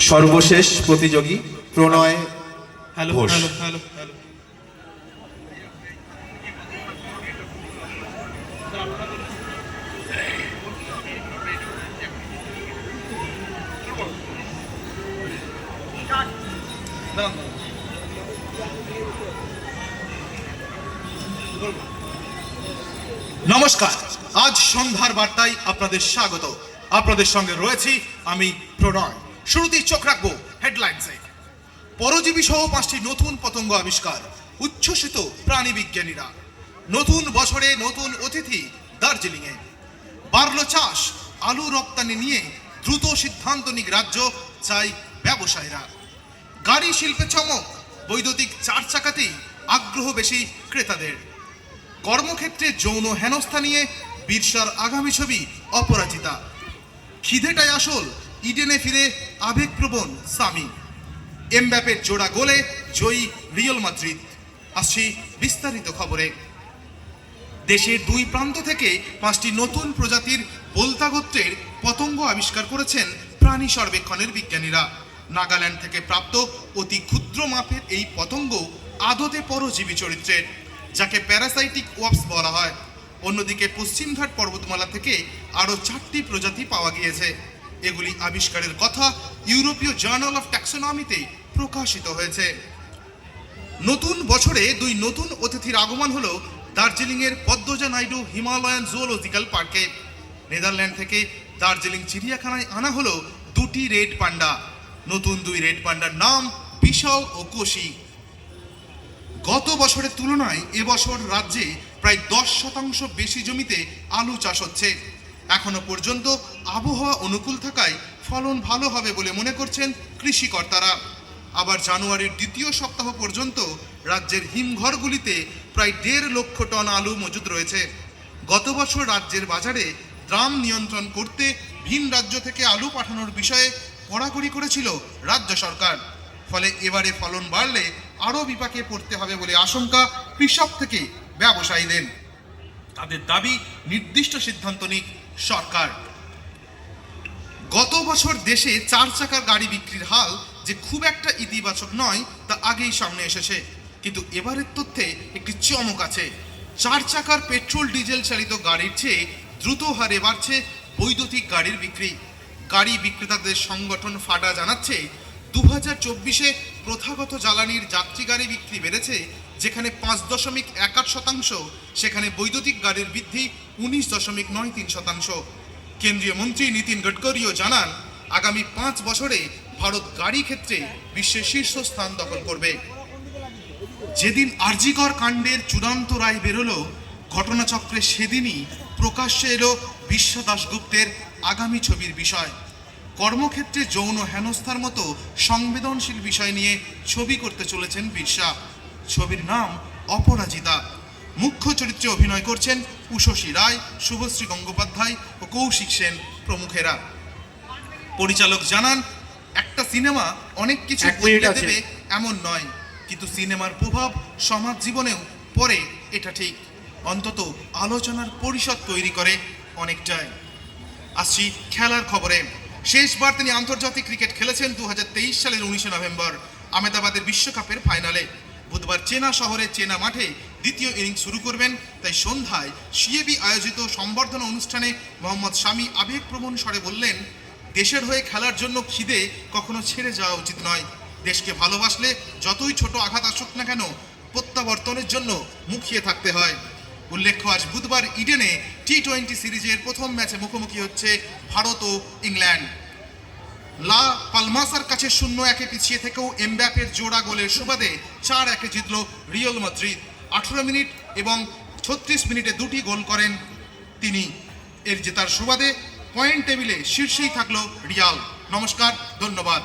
সর্বশেষ প্রতিযোগী প্রণয় ঘোষ। নমস্কার, আজ সন্ধ্যার বার্তায় আপনাদের স্বাগত। আপনাদের সঙ্গে রয়েছি আমি প্রণয়। শুরুতেই চোখ রাখবো হেডলাইন্সে। পরজীবী সহ 5টি নতুন পতঙ্গ আবিষ্কার, উচ্ছ্বসিত প্রাণী বিজ্ঞানীরা। নতুন বছরে নতুন অতিথি দার্জিলিংয়ে। বাড়ল চাষ, আলু রপ্তানি নিয়ে দ্রুত সিদ্ধান্ত নিক রাজ্য, চাই ব্যবসায়ীরা। গাড়ি শিল্পে চমক, বৈদ্যুতিক 4 চাকাতেই আগ্রহ বেশি ক্রেতাদের। কর্মক্ষেত্রে যৌন হেনস্থা নিয়ে বিরসার আগামী ছবি অপরাজিতা। খিদেটাই আসল, ইডেনে ফিরে আবেগপ্রবণ সামি। এমবাপের জোড়া গোলে জয়ী রিয়াল মাদ্রিদ। আসছি বিস্তারিত খবরে। দেশের 2 প্রান্ত থেকে 5টি নতুন প্রজাতির বোলতা গোত্রের পতঙ্গ আবিষ্কার করেছেন প্রাণী সর্বেক্ষণের বিজ্ঞানীরা। নাগাল্যান্ড থেকে প্রাপ্ত অতি ক্ষুদ্র মাপের এই পতঙ্গ আদতে পরজীবী চরিত্রের, যাকে প্যারাসাইটিক ওয়াস্প বলা হয়। অন্যদিকে পশ্চিমঘাট পর্বতমালা থেকে আরও 4টি প্রজাতি পাওয়া গিয়েছে। এগুলি আবিষ্কারের কথা ইউরোপীয় জার্নাল অফ ট্যাক্সোনমিতে প্রকাশিত হয়েছে। নতুন বছরে 2 নতুন অতিথির আগমন হলো দার্জিলিংয়ের পদ্মজা নাইডু হিমালয়ান জুওলজিক্যাল পার্কে। নেদারল্যান্ড থেকে দার্জিলিং চিড়িয়াখানায় আনা হলো 2টি রেড পান্ডা। নতুন 2 রেড পান্ডার নাম বিশাল ও কোশি। গত বছরের তুলনায় এবছর রাজ্যে প্রায় 10% বেশি জমিতে আলু চাষ হচ্ছে। এখনো পর্যন্ত আবহাওয়া অনুকূল থাকায় ফলন ভালো হবে বলে মনে করছেন কৃষিকর্তারা। আবার জানুয়ারির 2য় সপ্তাহ পর্যন্ত রাজ্যের হিমঘরগুলিতে প্রায় 1.5 লক্ষ টন আলু মজুদ রয়েছে। গত বছর রাজ্যের বাজারে দাম নিয়ন্ত্রণ করতে ভিন রাজ্য থেকে আলু পাঠানোর বিষয়ে কড়াকড়ি করেছিল রাজ্য সরকার। ফলে এবারে ফলন বাড়লে আরও বিপাকে পড়তে হবে বলে আশঙ্কা কৃষক থেকে ব্যবসায়ীদের। তাদের দাবি নির্দিষ্ট সিদ্ধান্ত নিক সরকার। গত বছর দেশে 4 চাকার গাড়ি বিক্রির হাল যে খুব একটা ইতিবাচক নয় তা আগেই সামনে এসেছে। কিন্তু এবারের তথ্যে একটি চমক আছে। 4 চাকার পেট্রোল ডিজেল চালিত গাড়ির চেয়ে দ্রুত হারে বাড়ছে বৈদ্যুতিক গাড়ির বিক্রি। গাড়ি বিক্রেতাদের সংগঠন ফাডা জানাচ্ছে 2024-এ প্রথাগত জ্বালানির যাত্রী গাড়ি বিক্রি বেড়েছে যেখানে 5.18%, সেখানে বৈদ্যুতিক গাড়ির বৃদ্ধি 19.93%। কেন্দ্রীয় মন্ত্রী নীতিন গডকরিও জানান আগামী 5 বছরে ভারত গাড়ি ক্ষেত্রে বিশ্বের শীর্ষস্থান দখল করবে। যেদিন আরজিকর কাণ্ডের চূড়ান্ত রায় বেরোলো, ঘটনাচক্রে সেদিনই প্রকাশ্যে এলো বিশ্বা দাশগুপ্তের আগামী ছবির বিষয়। কর্মক্ষেত্রে যৌন হেনস্থার মতো সংবেদনশীল বিষয় নিয়ে ছবি করতে চলেছেন বিরসা। ছবির নাম অপরাজিতা। মুখ্য চরিত্রে অভিনয় করছেন উষসী রায়, শুভশ্রী গঙ্গোপাধ্যায় ও কৌশিক সেন প্রমুখেরা। পরিচালক জানান একটা সিনেমা অনেক কিছু বদলে দেবে এমন নয়, কিন্তু সিনেমার প্রভাব সমাজ জীবনেও পড়ে এটা ঠিক। অন্তত আলোচনার পরিসর তৈরি করে অনেকটাই। আসছি খেলার খবরে। শেষবার তিনি আন্তর্জাতিক ক্রিকেট খেলেছেন 2023 সালের 19 নভেম্বর আহমেদাবাদের বিশ্বকাপের ফাইনালে। বুধবার চেনা শহরে চেনা মাঠে দ্বিতীয় ইনিংস শুরু করবেন। তাই সন্ধ্যায় সিএবি আয়োজিত সম্বর্ধনা অনুষ্ঠানে মোহাম্মদ শামি আবেগপ্রবণ স্বরে বললেন, দেশের হয়ে খেলার জন্য খিদে কখনো ছেড়ে যাওয়া উচিত নয়। দেশকে ভালোবাসলে যতই ছোট আঘাত আসুক না কেন প্রত্যাবর্তনের জন্য মুখিয়ে থাকতে হয়। উল্লেখ্য, আজ বুধবার ইডেনে টি20 সিরিজের প্রথম ম্যাচে মুখোমুখি হচ্ছে ভারত ও ইংল্যান্ড। লা পালমাসার কাছে 0-1 পিছিয়ে থেকেও এমবাপের জোড়া গোলের সুবাদে 4-1 জিতল রিয়াল মাদ্রিদ। 18 মিনিট এবং 36 মিনিটে 2টি গোল করেন তিনি। এর জেতার সুবাদে পয়েন্ট টেবিলে শীর্ষেই থাকলো রিয়াল। নমস্কার, ধন্যবাদ।